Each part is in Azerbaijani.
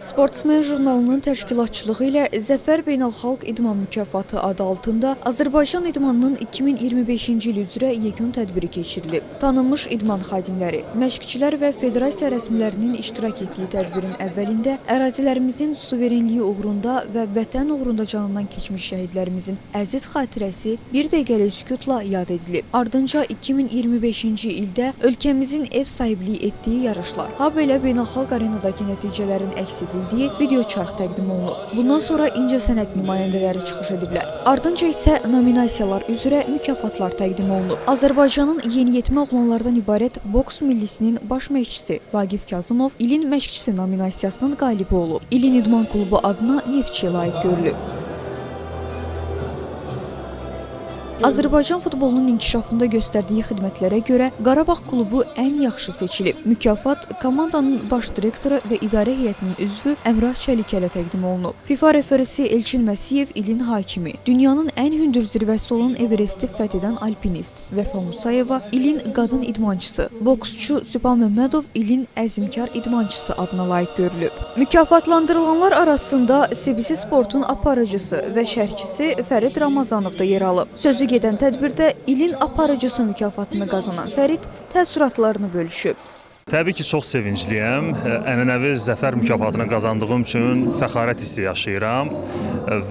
Sportsmen jurnalının təşkilatçılığı ilə Zəfər Beynəlxalq İdman Mükafatı adı altında Azərbaycan idmanının 2025-ci il üzrə yekun tədbiri keçirilib. Tanınmış idman xadimləri, məşqçilər və federasiya rəsmilərinin iştirak etdiyi tədbirin əvvəlində ərazilərimizin suverenliyi uğrunda və vətən uğrunda canından keçmiş şəhidlərimizin əziz xatirəsi bir dəqiqəlik sükutla yad edilib. Ardınca 2025-ci ildə ölkəmizin ev sahibliyi etdiyi yarışlar, habelə beynəlxalq arenadakı nəticələrin əks edildiyi video çarx təqdim olunub. Bundan sonra incəsənət nümayəndələri çıxış ediblər. Ardınca isə nominasiyalar üzrə mükafatlar təqdim olunub. Azərbaycanın yeniyetmə oğlanlardan ibarət boks millisinin baş məşqçisi Vaqif Kazımov ilin məşqçisi nominasiyasının qalibi olub. İlin İdman klubu adına Neftçi layiq görülüb. Azərbaycan futbolunun inkişafında göstərdiyi xidmətlərə görə Qarabağ klubu ən yaxşı seçilib. Mükafat komandanın baş direktoru və idarə heyətinin üzvü Əmrah Çəlikələ təqdim olunub. FIFA referisi Elçin Məsiyev ilin hakimi, dünyanın ən hündür zirvəsi olan Everesti fəth edən alpinist Vəfa Musayeva ilin qadın idmançısı, boksçu Sübhan Məmmədov ilin əzmkar idmançısı adına layiq görülüb. Mükafatlandırılanlar arasında CBC Sportun aparıcısı və şərhçisi Fərid Ramazanov da yer alıb. Sözü gedən tədbirdə ilin aparıcısı mükafatını qazanan Fərid təəssüratlarını bölüşüb. Təbii ki, çox sevincliyəm. Ənənəvi zəfər mükafatını qazandığım üçün fəxarət hissi yaşayıram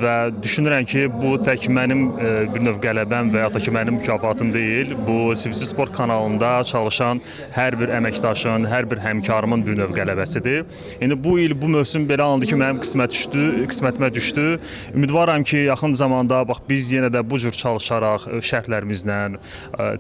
və düşünürəm ki, bu tək mənim bir növ qələbəm və ya da ki, mənim mükafatım deyil. Bu CBC Sport kanalında çalışan hər bir əməkdaşın, hər bir həmkarımın bir növ qələbəsidir. Yəni bu il, bu mövsüm belə alındı ki, mənim qismətimə düşdü. Ümidvaram ki, yaxın zamanda bax biz yenə də bu cür çalışaraq şərhlərimizlə,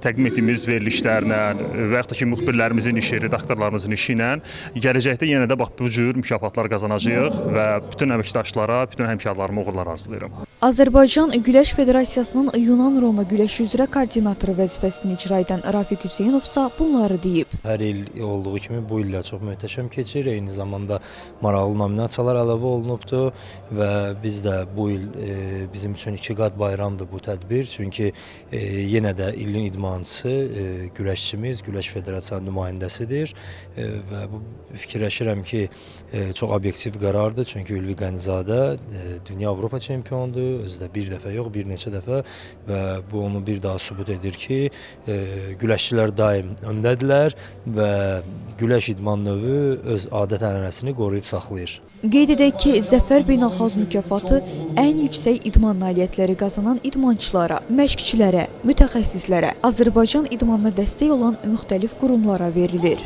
təqdim etdiyimiz verilişlərlə və ya da ki, müxbirlərimizin işi, redaktorlarımızın işi ilə gələcəkdə yenə də bax bu cür mükafatlar qazanacağıq və bütün əməkdaşlara, bütün həmkarlarıma uğurlar arzulayıram. Azərbaycan Güləş Federasiyasının Yunan-Roma güləş üzrə koordinatoru vəzifəsini icra edən Rafiq Hüseynovsa bunları deyib. Hər il olduğu kimi bu il də çox möhtəşəm keçir. Eyni zamanda maraqlı nominasiyalar əlavə olunubdur və biz də bu il bizim üçün 2 qat bayramdır bu tədbir. Çünki yenə də ilin idmançısı güləşçimiz, Güləş Federasiyasının nümayəndəsidir və fikirləşirəm ki, çox obyektiv qərardır. Çünki Ülvi Qənizadə dünya Avropa çempionudur. Özü də bir dəfə yox, bir neçə dəfə və bu onu bir daha sübut edir ki, güləşçilər daim öndədirlər və güləş idman növü öz adət-ənənəsini qoruyub saxlayır. Qeyd edək ki, Zəfər Beynəlxalq mükafatı ən yüksək idman nailiyyətləri qazanan idmançılara, məşqçilərə, mütəxəssislərə, Azərbaycan idmanına dəstək olan müxtəlif qurumlara verilir.